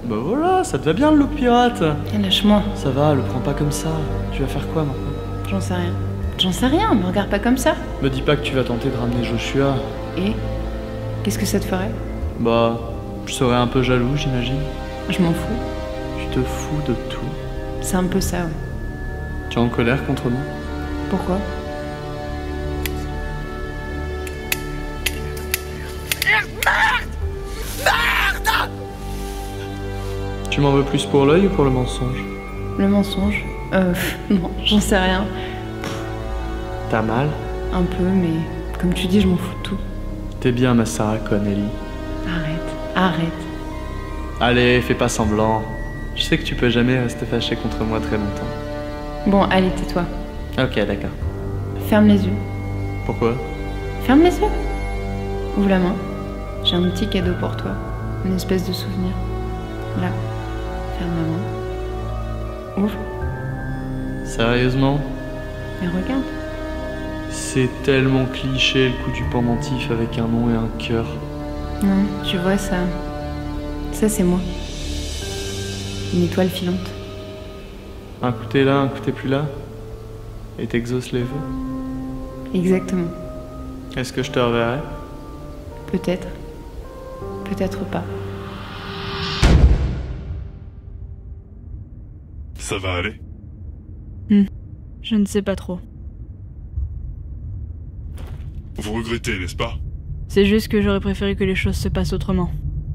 Bah voilà, ça te va bien le look pirate. Lâche-moi. Ça va, le prends pas comme ça. Tu vas faire quoi maintenant? J'en sais rien. J'en sais rien, me regarde pas comme ça. Me dis pas que tu vas tenter de ramener Joshua. Et qu'est-ce que ça te ferait? Bah, je serais un peu jaloux, j'imagine. Je m'en fous. Tu te fous de tout. C'est un peu ça, ouais. Tu es en colère contre moi? Pourquoi? Tu m'en veux plus pour l'œil ou pour le mensonge? Le mensonge? Non, j'en sais rien. T'as mal? Un peu, mais comme tu dis, je m'en fous de tout. T'es bien ma Sarah Connelly. Arrête. Allez, fais pas semblant. Je sais que tu peux jamais rester fâché contre moi très longtemps. Bon, allez, tais-toi. Ok, d'accord. Ferme les yeux. Pourquoi? Ferme les yeux. Ouvre la main. J'ai un petit cadeau pour toi. Une espèce de souvenir. Là. Ferme la main. Ouvre. Sérieusement? Mais regarde. C'est tellement cliché le coup du pendentif avec un nom et un cœur. Non, tu vois ça. Ça, c'est moi. Une étoile filante. Un coup t'es là, un coup t'es plus là. Et t'exauces les vœux. Exactement. Est-ce que je te reverrai? Peut-être. Peut-être pas. Ça va aller? Je ne sais pas trop. Vous regrettez, n'est-ce pas? C'est juste que j'aurais préféré que les choses se passent autrement.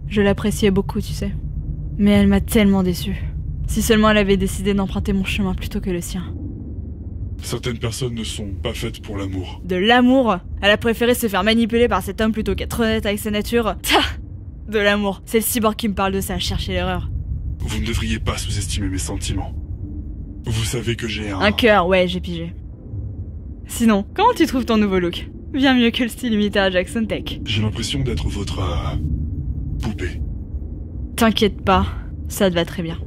Je l'appréciais beaucoup, tu sais. Mais elle m'a tellement déçue. Si seulement elle avait décidé d'emprunter mon chemin plutôt que le sien. Certaines personnes ne sont pas faites pour l'amour. De l'amour? Elle a préféré se faire manipuler par cet homme plutôt qu'être honnête avec sa nature. Tah! De l'amour. C'est le cyborg qui me parle de ça, chercher l'erreur. Vous ne devriez pas sous-estimer mes sentiments. Vous savez que j'ai Un cœur, ouais, j'ai pigé. Sinon, comment tu trouves ton nouveau look? Bien mieux que le style imité à Jackson Tech. J'ai l'impression d'être votre... poupée. T'inquiète pas, ça te va très bien.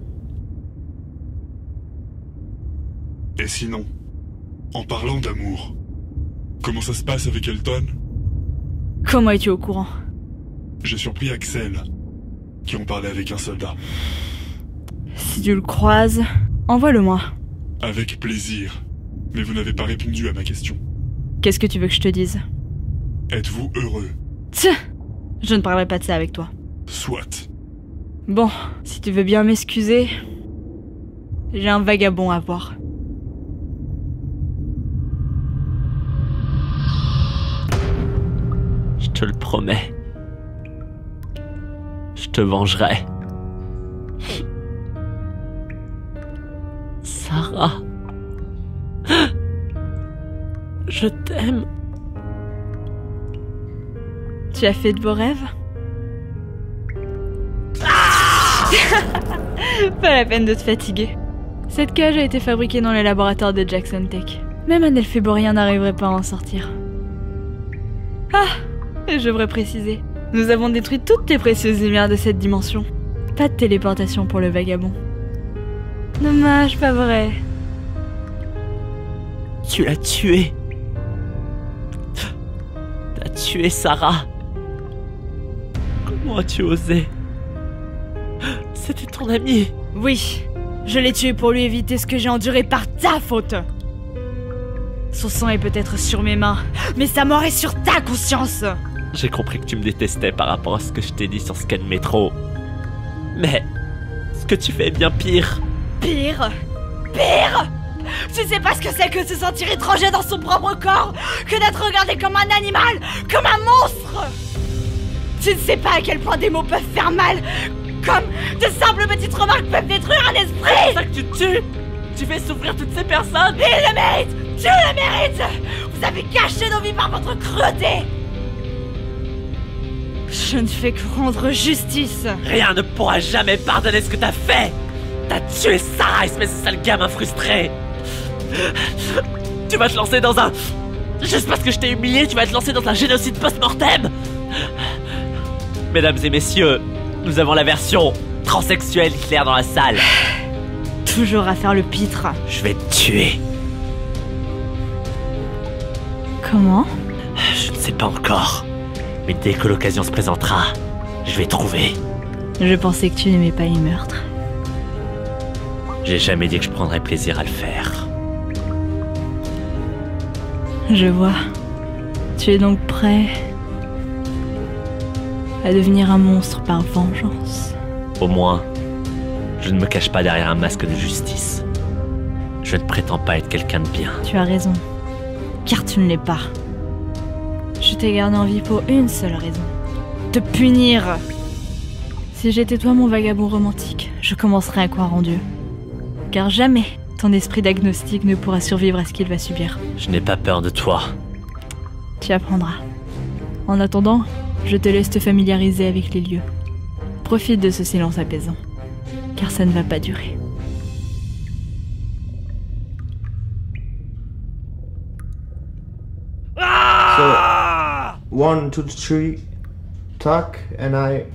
Et sinon, en parlant d'amour, comment ça se passe avec Elton? Comment es-tu au courant? J'ai surpris Axel, qui en parlait avec un soldat. Si tu le croises, envoie-le-moi. Avec plaisir. Mais vous n'avez pas répondu à ma question. Qu'est-ce que tu veux que je te dise? Êtes-vous heureux? Tiens, je ne parlerai pas de ça avec toi. Soit. Bon, si tu veux bien m'excuser, j'ai un vagabond à voir. Je te le promets. Je te vengerai. Sarah. Je t'aime. Tu as fait de beaux rêves? Pas la peine de te fatiguer. Cette cage a été fabriquée dans les laboratoires de Jackson Tech. Même un elféborien n'arriverait pas à en sortir. Ah! Et je devrais préciser. Nous avons détruit toutes les précieuses lumières de cette dimension. Pas de téléportation pour le vagabond. Dommage, pas vrai. Tu l'as tué. T'as tué Sarah. Comment as-tu osé? C'était ton ami. Oui, je l'ai tué pour lui éviter ce que j'ai enduré par ta faute. Son sang est peut-être sur mes mains, mais sa mort est sur ta conscience. J'ai compris que tu me détestais par rapport à ce que je t'ai dit sur Scan Metro. Mais ce que tu fais est bien pire. Pire. Pire. Tu sais pas ce que c'est que de se sentir étranger dans son propre corps, que d'être regardé comme un animal, comme un monstre. Tu ne sais pas à quel point des mots peuvent faire mal, comme de simples petites remarques peuvent détruire un esprit. C'est ça que tu tues. Tu fais souffrir toutes ces personnes. Ils le méritent. Tu le mérites. Vous avez gâché nos vies par votre cruauté. Je ne fais que rendre justice. Rien ne pourra jamais pardonner ce que t'as fait. T'as tué Sarah, espèce de sale gamin frustré. Tu vas te lancer dans un... Juste parce que je t'ai humilié, tu vas te lancer dans un génocide post-mortem. Mesdames et messieurs, nous avons la version transsexuelle Hitler dans la salle. Toujours à faire le pitre. Je vais te tuer. Comment? Je ne sais pas encore. Mais dès que l'occasion se présentera, je vais trouver. Je pensais que tu n'aimais pas les meurtres. J'ai jamais dit que je prendrais plaisir à le faire. Je vois. Tu es donc prêt à devenir un monstre par vengeance. Au moins, je ne me cache pas derrière un masque de justice. Je ne prétends pas être quelqu'un de bien. Tu as raison, car tu ne l'es pas. Je t'ai gardé en vie pour une seule raison. Te punir. Si j'étais toi mon vagabond romantique, je commencerais à croire en Dieu. Car jamais ton esprit d'agnostique ne pourra survivre à ce qu'il va subir. Je n'ai pas peur de toi. Tu apprendras. En attendant, je te laisse te familiariser avec les lieux. Profite de ce silence apaisant, car ça ne va pas durer. So, 1, 2, 3, talk, and I...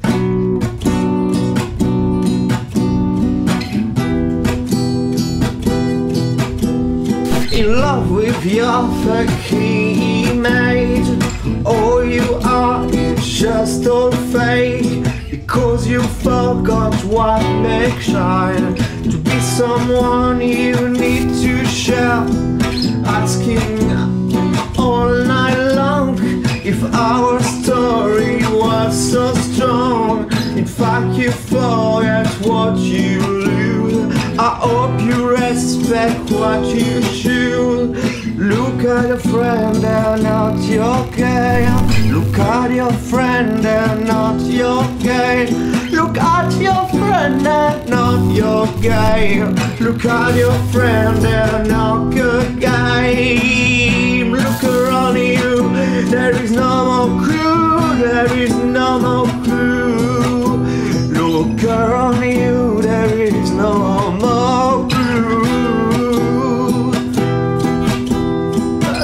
In love with your fucking mate. All you are is just all fake. Because you forgot what makes shine. To be someone you need to share. Asking all night long if our story was so strong. In fact you forget what you lose. I hope you respect what you should. Look at your friend, they're not your game. Look at your friend, they're not your game. Look at your friend, they're not your game. Look at your friend, they're not your game. Look around you, there is no more crew, there is no more crew. Look around you, there is no more crew.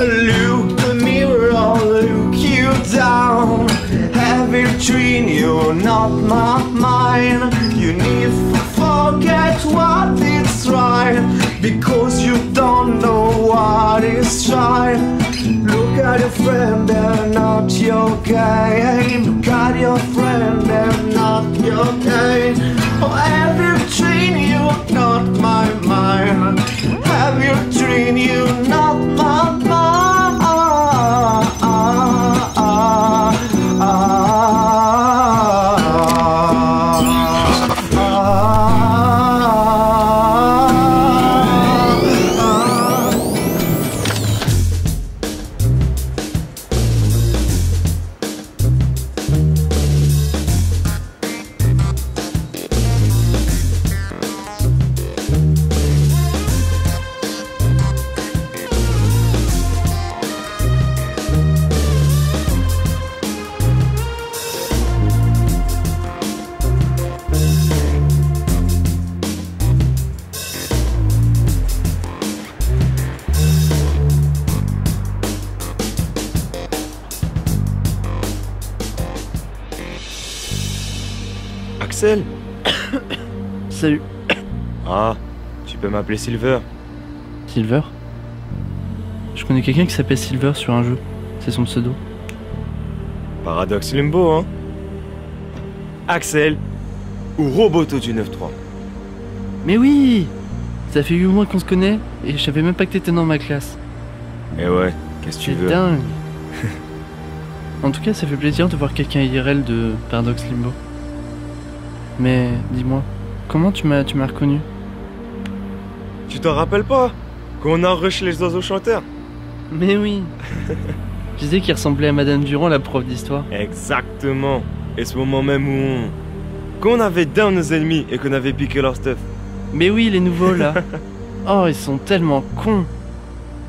Look the mirror, look you down. Every dream, you're not my mind. You need to forget what is right, because you don't know what is right. Look at your friend, they're not your game. Look at your friend, they're not your game. Oh, every dream, you're not my mind. Every dream, you're not my mind. Axel. Salut. Ah, tu peux m'appeler Silver. Silver? Je connais quelqu'un qui s'appelle Silver sur un jeu. C'est son pseudo. Paradox Limbo, hein. Axel ou Roboto du 9-3. Mais oui! Ça fait 8 mois qu'on se connaît et je savais même pas que t'étais dans ma classe. Eh ouais, qu'est-ce que tu C'est veux? dingue! En tout cas, ça fait plaisir de voir quelqu'un IRL de Paradox Limbo. Mais dis-moi, comment tu m'as reconnu? Tu t'en rappelles pas? Quand on a rush les oiseaux chanteurs? Mais oui. Je disais qu'il ressemblait à Madame Durand, la prof d'histoire. Exactement. Et ce moment même où quand on avait down nos ennemis et qu'on avait piqué leur stuff. Mais oui, les nouveaux là. Oh, ils sont tellement cons.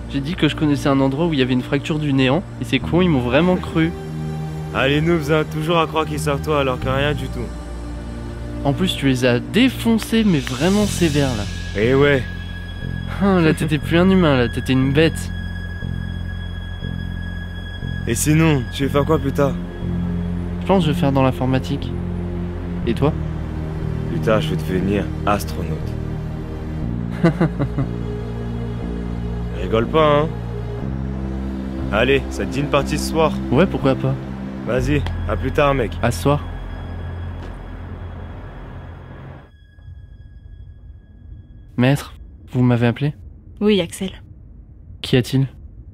J'ai dit que je connaissais un endroit où il y avait une fracture du néant, et ces cons, ils m'ont vraiment cru. Allez, noobs, hein, toujours à croire qu'ils savent toi alors que rien du tout. En plus, tu les as défoncés, mais vraiment sévères là. Eh ouais. Là, t'étais plus un humain, là, t'étais une bête. Et sinon, tu veux faire quoi plus tard? Je pense que je vais faire dans l'informatique. Et toi? Plus tard, je veux devenir astronaute. Rigole pas, hein? Allez, ça te dit une partie ce soir? Ouais, pourquoi pas. Vas-y, à plus tard, mec. À ce soir. Maître, vous m'avez appelé? Oui, Axel. Qu'y a-t-il?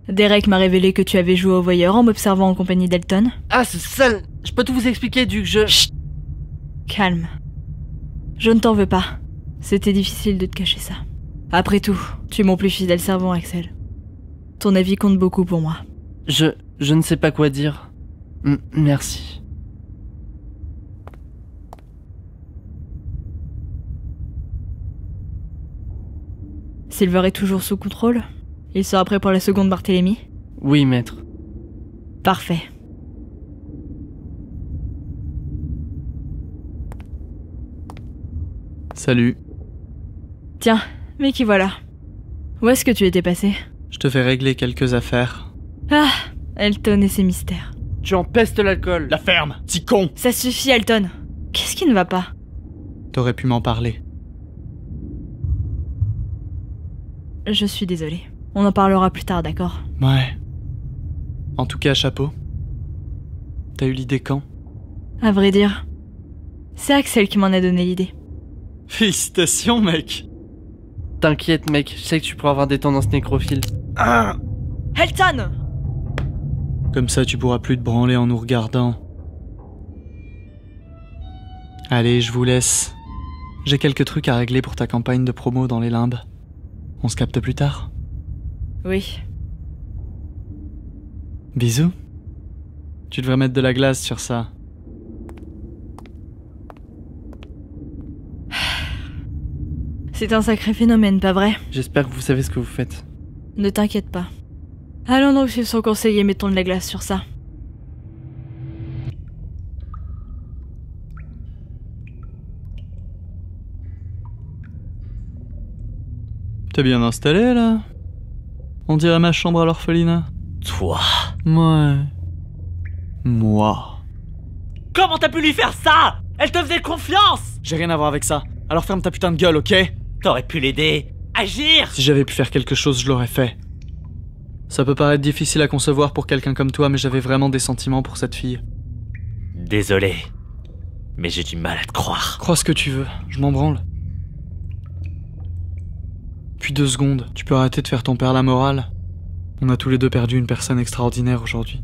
Derek m'a révélé que tu avais joué au voyeur en m'observant en compagnie d'Elton. Ah, ce sale... Je peux tout vous expliquer, Duc, je... Chut. Calme. Je ne t'en veux pas. C'était difficile de te cacher ça. Après tout, tu es mon plus fidèle servant, Axel. Ton avis compte beaucoup pour moi. Je ne sais pas quoi dire. Merci. Silver est toujours sous contrôle? Il sera prêt pour la seconde Barthélemy? Oui, maître. Parfait. Salut. Tiens, mais qui voilà. Où est-ce que tu étais passé? Je te fais régler quelques affaires. Ah, Elton et ses mystères. Tu empestes l'alcool. La ferme, petit con! Ça suffit, Elton. Qu'est-ce qui ne va pas? T'aurais pu m'en parler. Je suis désolée. On en parlera plus tard, d'accord? Ouais. En tout cas, chapeau. T'as eu l'idée quand? À vrai dire, c'est Axel qui m'en a donné l'idée. Félicitations, mec! T'inquiète, mec, je sais que tu pourras avoir des tendances nécrophiles. Ah! Elton! Comme ça, tu pourras plus te branler en nous regardant. Allez, je vous laisse. J'ai quelques trucs à régler pour ta campagne de promo dans les limbes. On se capte plus tard? Oui. Bisous. Tu devrais mettre de la glace sur ça. C'est un sacré phénomène, pas vrai? J'espère que vous savez ce que vous faites. Ne t'inquiète pas. Allons donc suivre son conseil et mettons de la glace sur ça. T'es bien installé, là? On dirait ma chambre à l'orphelinat. Toi? Ouais. Moi. Comment t'as pu lui faire ça? Elle te faisait confiance! J'ai rien à voir avec ça. Alors ferme ta putain de gueule, ok? T'aurais pu l'aider. Agir! Si j'avais pu faire quelque chose, je l'aurais fait. Ça peut paraître difficile à concevoir pour quelqu'un comme toi, mais j'avais vraiment des sentiments pour cette fille. Désolé. Mais j'ai du mal à te croire. Crois ce que tu veux, je m'en branle. Puis 2 secondes, tu peux arrêter de faire ton père la morale. On a tous les deux perdu une personne extraordinaire aujourd'hui.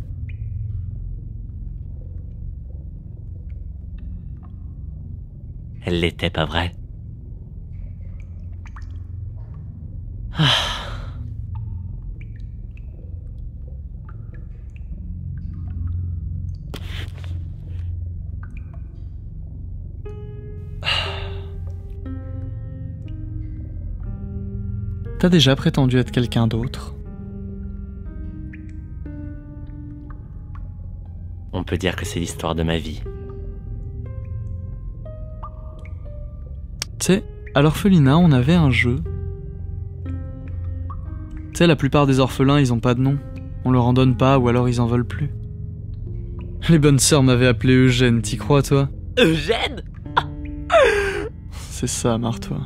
Elle l'était, pas vrai? T'as déjà prétendu être quelqu'un d'autre? On peut dire que c'est l'histoire de ma vie. Tu sais, à l'orphelinat, on avait un jeu. Tu sais, la plupart des orphelins, ils ont pas de nom. On leur en donne pas, ou alors ils en veulent plus. Les bonnes sœurs m'avaient appelé Eugène, t'y crois, toi? Eugène? C'est ça, marre-toi.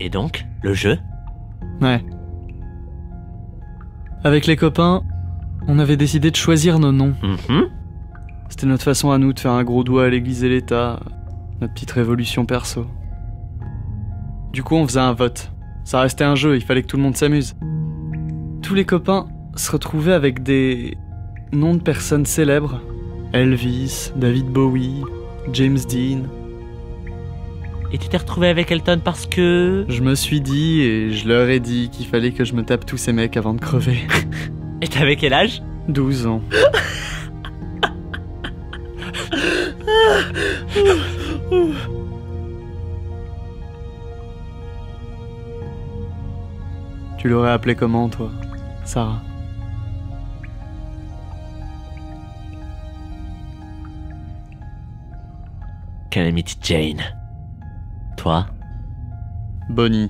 Et donc, le jeu? Ouais. Avec les copains, on avait décidé de choisir nos noms. C'était notre façon à nous de faire un gros doigt à l'église et l'État, notre petite révolution perso. Du coup, on faisait un vote. Ça restait un jeu, il fallait que tout le monde s'amuse. Tous les copains, se retrouver avec des noms de personnes célèbres. Elvis, David Bowie, James Dean. Et tu t'es retrouvé avec Elton parce que... Je me suis dit et je leur ai dit qu'il fallait que je me tape tous ces mecs avant de crever. Et t'avais quel âge? 12 ans. Tu l'aurais appelé comment, toi, Sarah? Calamity Jane. Toi? Bonnie.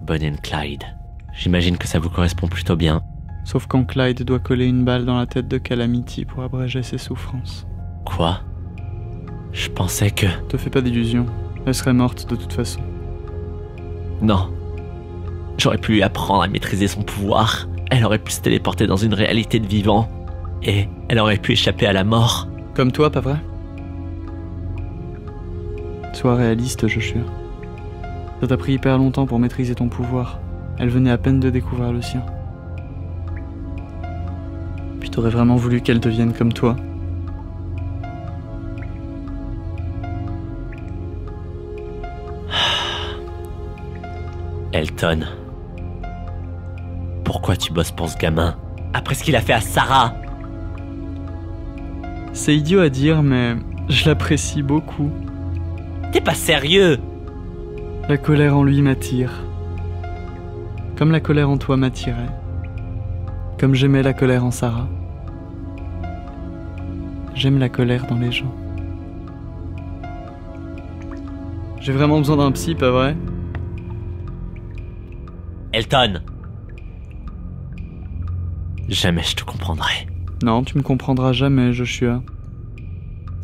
Bonnie and Clyde. J'imagine que ça vous correspond plutôt bien. Sauf quand Clyde doit coller une balle dans la tête de Calamity pour abréger ses souffrances. Quoi? Je pensais que... Te fais pas d'illusions. Elle serait morte de toute façon. Non. J'aurais pu lui apprendre à maîtriser son pouvoir. Elle aurait pu se téléporter dans une réalité de vivant. Et elle aurait pu échapper à la mort. Comme toi, pas vrai? Sois réaliste, Joshua. Ça t'a pris hyper longtemps pour maîtriser ton pouvoir. Elle venait à peine de découvrir le sien. Puis t'aurais vraiment voulu qu'elle devienne comme toi? Elton. Pourquoi tu bosses pour ce gamin? Après ce qu'il a fait à Sarah? C'est idiot à dire, mais je l'apprécie beaucoup. T'es pas sérieux? La colère en lui m'attire. Comme la colère en toi m'attirait. Comme j'aimais la colère en Sarah. J'aime la colère dans les gens. J'ai vraiment besoin d'un psy, pas vrai? Elton. Jamais je te comprendrai. Non, tu me comprendras jamais, Joshua.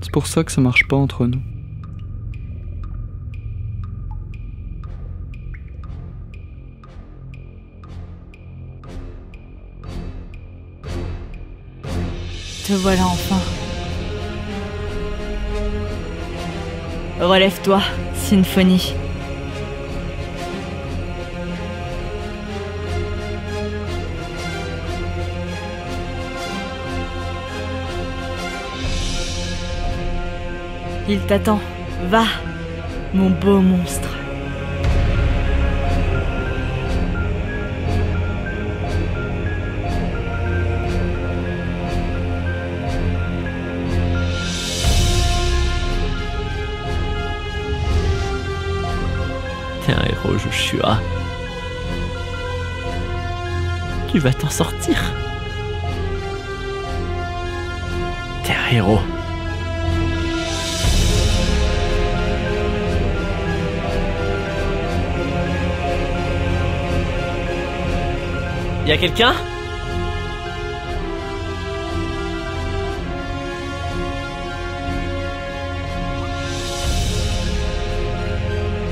C'est pour ça que ça marche pas entre nous. Te voilà enfin. Relève-toi, Symphonie. Il t'attend. Va, mon beau monstre. T'es un héros, Joshua. Tu vas t'en sortir. T'es un héros. Y'a quelqu'un?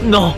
Non!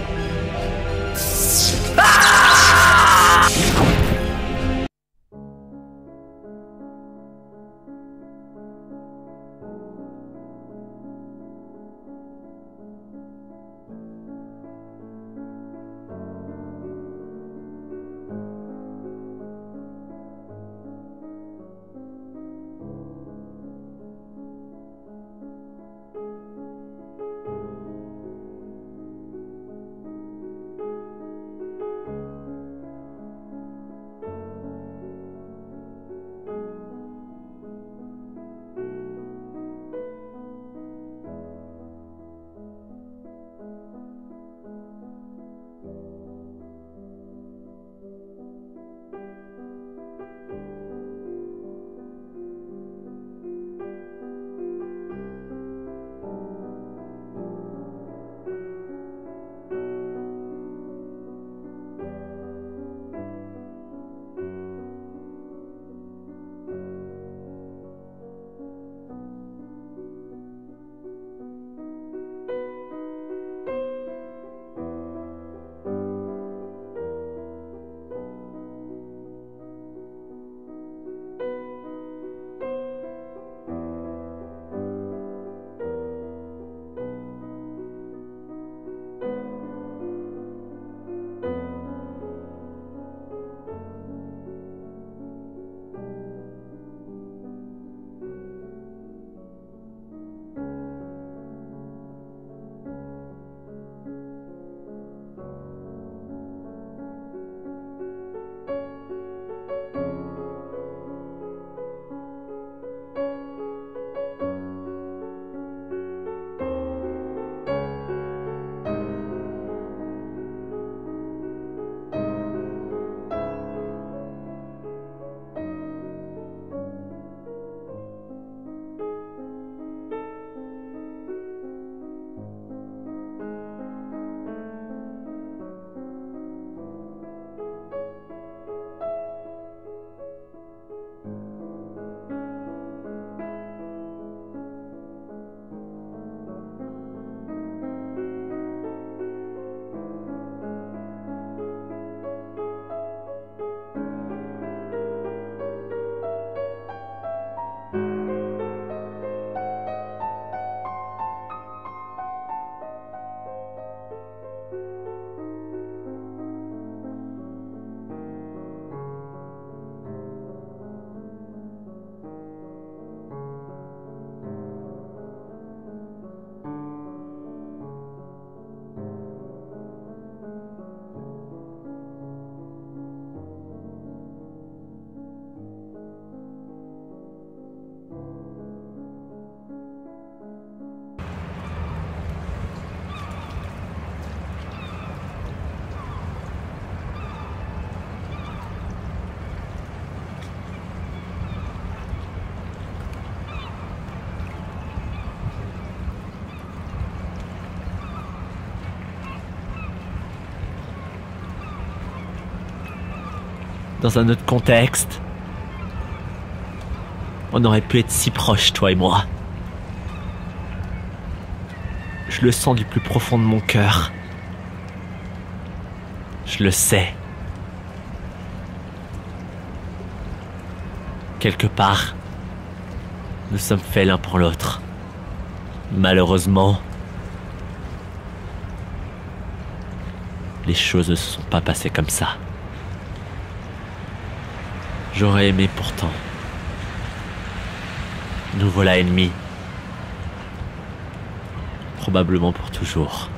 dans un autre contexte, on aurait pu être si proches, toi et moi. Je le sens du plus profond de mon cœur. Je le sais. Quelque part, nous sommes faits l'un pour l'autre. Malheureusement, les choses ne se sont pas passées comme ça. J'aurais aimé pourtant. Nous voilà ennemis. Probablement pour toujours.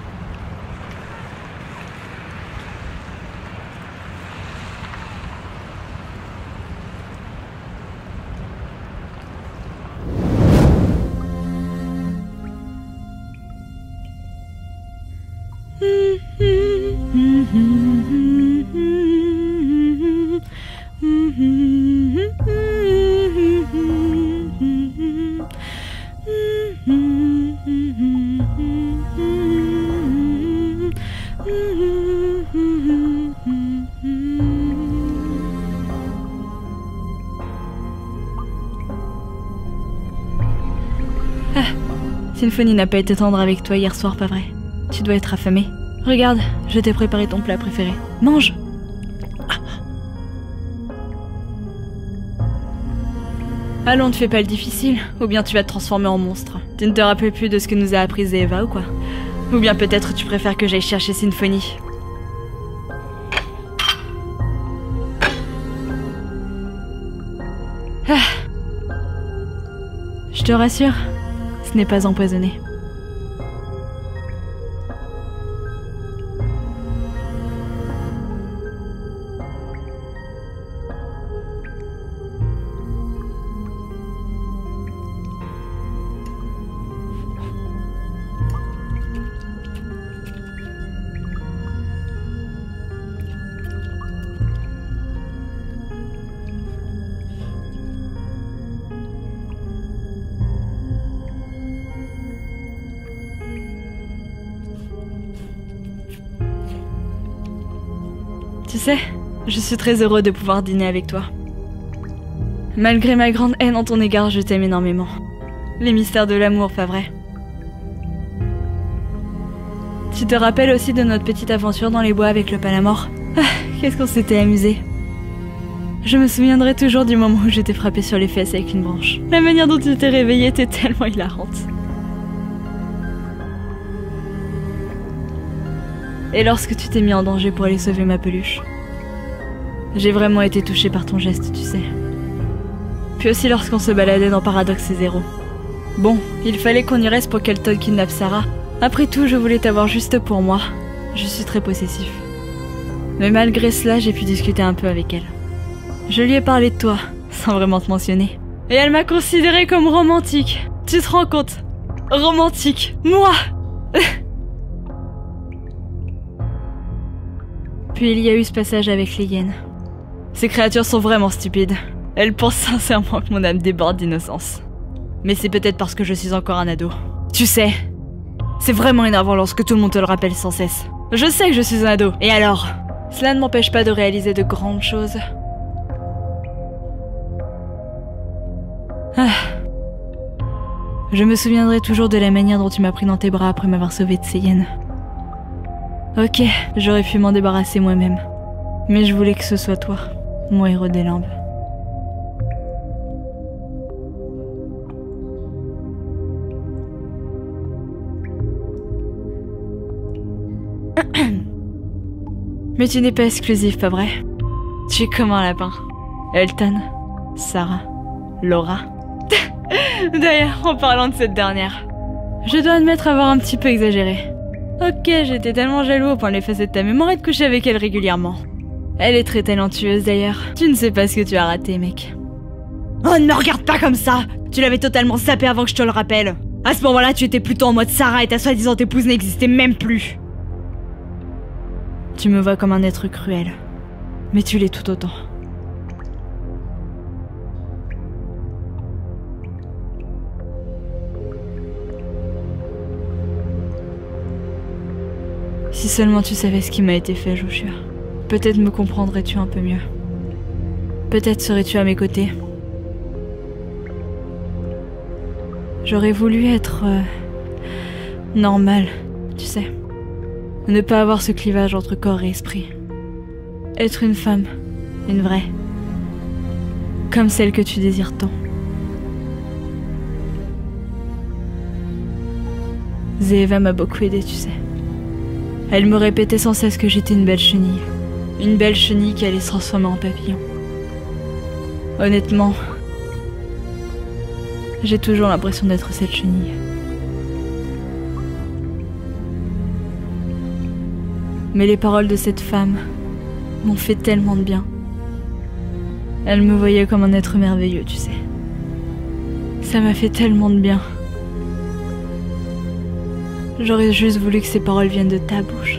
Symphonie n'a pas été tendre avec toi hier soir, pas vrai? Tu dois être affamé. Regarde, je t'ai préparé ton plat préféré. Mange! Allons, ne fais pas le difficile, ou bien tu vas te transformer en monstre. Tu ne te rappelles plus de ce que nous a appris Eva ou quoi? Ou bien peut-être tu préfères que j'aille chercher Symphonie. Ah. Je te rassure, ce n'est pas empoisonné. Tu sais, je suis très heureux de pouvoir dîner avec toi. Malgré ma grande haine en ton égard, je t'aime énormément. Les mystères de l'amour, pas vrai? Tu te rappelles aussi de notre petite aventure dans les bois avec le palamore? Ah, qu'est-ce qu'on s'était amusé. Je me souviendrai toujours du moment où je t'ai frappé sur les fesses avec une branche. La manière dont tu t'es réveillée était tellement hilarante. Et lorsque tu t'es mis en danger pour aller sauver ma peluche. J'ai vraiment été touchée par ton geste, tu sais. Puis aussi lorsqu'on se baladait dans Paradox et Zéro. Bon, il fallait qu'on y reste pour qu'elle Todd kidnappe Sarah. Après tout, je voulais t'avoir juste pour moi. Je suis très possessif. Mais malgré cela, j'ai pu discuter un peu avec elle. Je lui ai parlé de toi, sans vraiment te mentionner. Et elle m'a considérée comme romantique. Tu te rends compte? Romantique. Moi. Puis il y a eu ce passage avec les hyènes. Ces créatures sont vraiment stupides. Elles pensent sincèrement que mon âme déborde d'innocence. Mais c'est peut-être parce que je suis encore un ado. Tu sais, c'est vraiment énervant lorsque tout le monde te le rappelle sans cesse. Je sais que je suis un ado. Et alors? Cela ne m'empêche pas de réaliser de grandes choses. Ah. Je me souviendrai toujours de la manière dont tu m'as pris dans tes bras après m'avoir sauvé de ces hyènes. Ok, j'aurais pu m'en débarrasser moi-même. Mais je voulais que ce soit toi, mon héros des limbes. Mais tu n'es pas exclusif, pas vrai? Tu es comme un lapin. Elton, Sarah, Laura. D'ailleurs, en parlant de cette dernière, je dois admettre avoir un petit peu exagéré. Ok, j'étais tellement jaloux au point de l'effacer de ta mémoire et de coucher avec elle régulièrement. Elle est très talentueuse d'ailleurs. Tu ne sais pas ce que tu as raté, mec. Oh, ne me regarde pas comme ça! Tu l'avais totalement sapé avant que je te le rappelle. À ce moment-là, tu étais plutôt en mode Sarah et ta soi-disant épouse n'existait même plus. Tu me vois comme un être cruel. Mais tu l'es tout autant. Si seulement tu savais ce qui m'a été fait, Joshua. Peut-être me comprendrais-tu un peu mieux. peut-être serais-tu à mes côtés. J'aurais voulu être... normal, tu sais. Ne pas avoir ce clivage entre corps et esprit. Être une femme, une vraie. Comme celle que tu désires tant. Zéva m'a beaucoup aidée, tu sais. Elle me répétait sans cesse que j'étais une belle chenille. Une belle chenille qui allait se transformer en papillon. Honnêtement, j'ai toujours l'impression d'être cette chenille. Mais les paroles de cette femme m'ont fait tellement de bien. Elle me voyait comme un être merveilleux, tu sais. Ça m'a fait tellement de bien. J'aurais juste voulu que ces paroles viennent de ta bouche.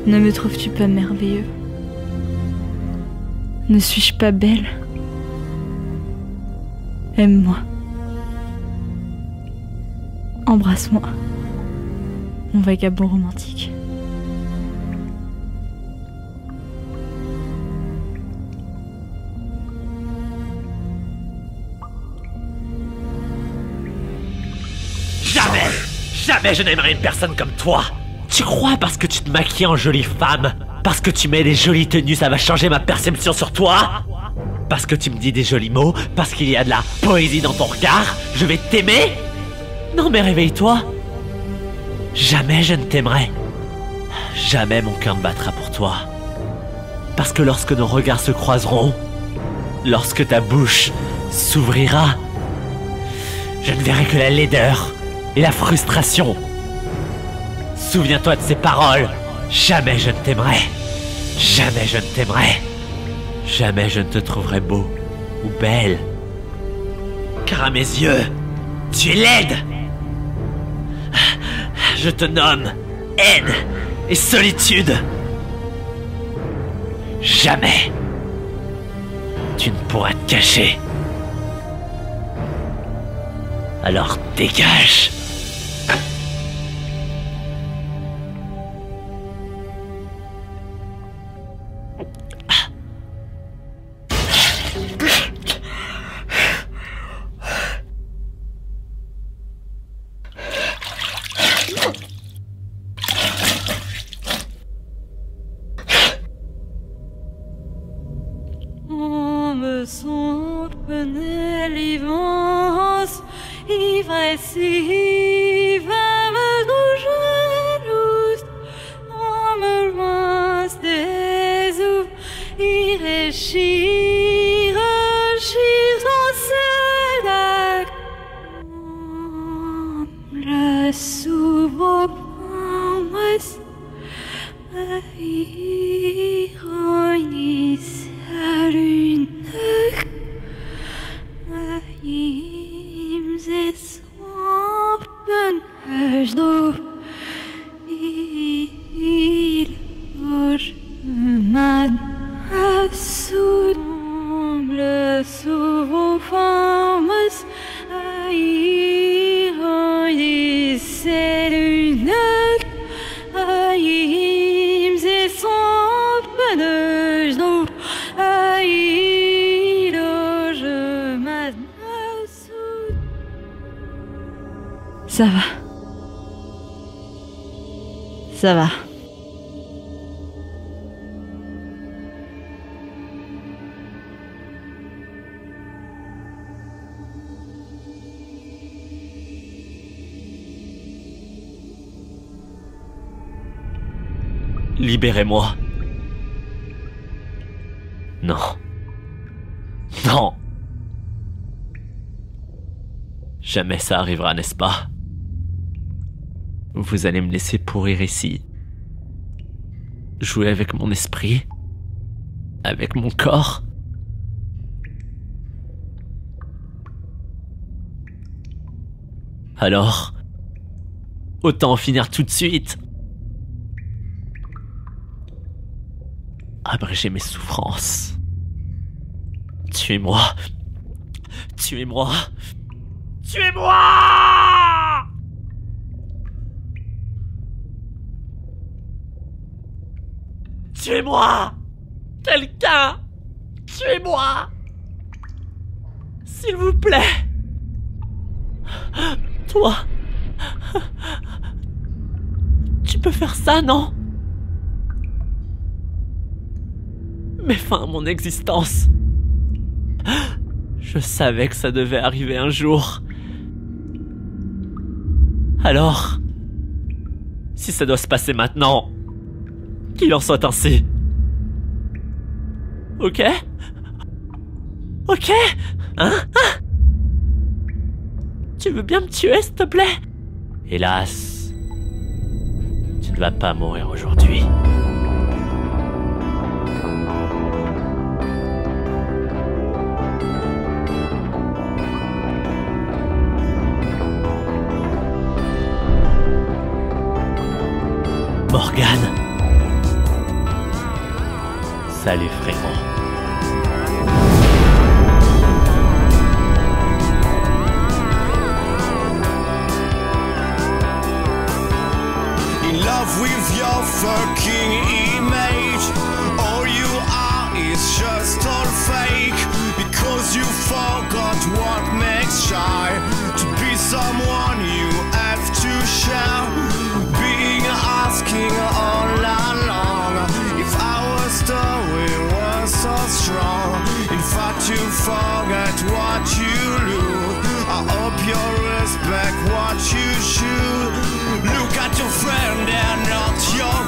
Ne me trouves-tu pas merveilleux? Ne suis-je pas belle? Aime-moi. Embrasse-moi, mon vagabond romantique. Jamais je n'aimerais une personne comme toi. Tu crois parce que tu te maquilles en jolie femme, parce que tu mets des jolies tenues, ça va changer ma perception sur toi? Parce que tu me dis des jolis mots, parce qu'il y a de la poésie dans ton regard, je vais t'aimer? Non mais réveille-toi. Jamais je ne t'aimerai. Jamais mon cœur ne battra pour toi. Parce que lorsque nos regards se croiseront, lorsque ta bouche s'ouvrira, je ne verrai que la laideur et la frustration. Souviens-toi de ces paroles. Jamais je ne t'aimerai. Jamais je ne t'aimerai. Jamais je ne te trouverai beau ou belle. Car à mes yeux, tu es laide. Je te nomme haine et solitude. Jamais tu ne pourras te cacher. Alors dégage. On me semble l'ivance, ivresse, jalouse, on me loince des ouvres, irréchir, sans cédac, le s'ouvre, m'embrasse, ironie. Ça va. Ça va. Libérez-moi. Non. Non. Jamais ça arrivera, n'est-ce pas? Vous allez me laisser pourrir ici. Jouer avec mon esprit. Avec mon corps. Alors, autant en finir tout de suite. Abréger mes souffrances. Tuez-moi. Tuez-moi. Tuez-moi! Tuez-moi! Quelqu'un! Tuez-moi! S'il vous plaît! Toi! Tu peux faire ça, non? Mets fin à mon existence. Je savais que ça devait arriver un jour. Alors, si ça doit se passer maintenant, qu'il en soit ainsi. Ok? Ok? Hein? Tu veux bien me tuer, s'il te plaît? Hélas, tu ne vas pas mourir aujourd'hui. Morgan. Salut frérot. In love with your fucking image. All you are is just all fake. Because you forgot what makes shy. To be someone you have to share. Being asking all along if our story was so strong. In fact you forget what you lose. I hope you respect what you should. Look at your friend, they're not your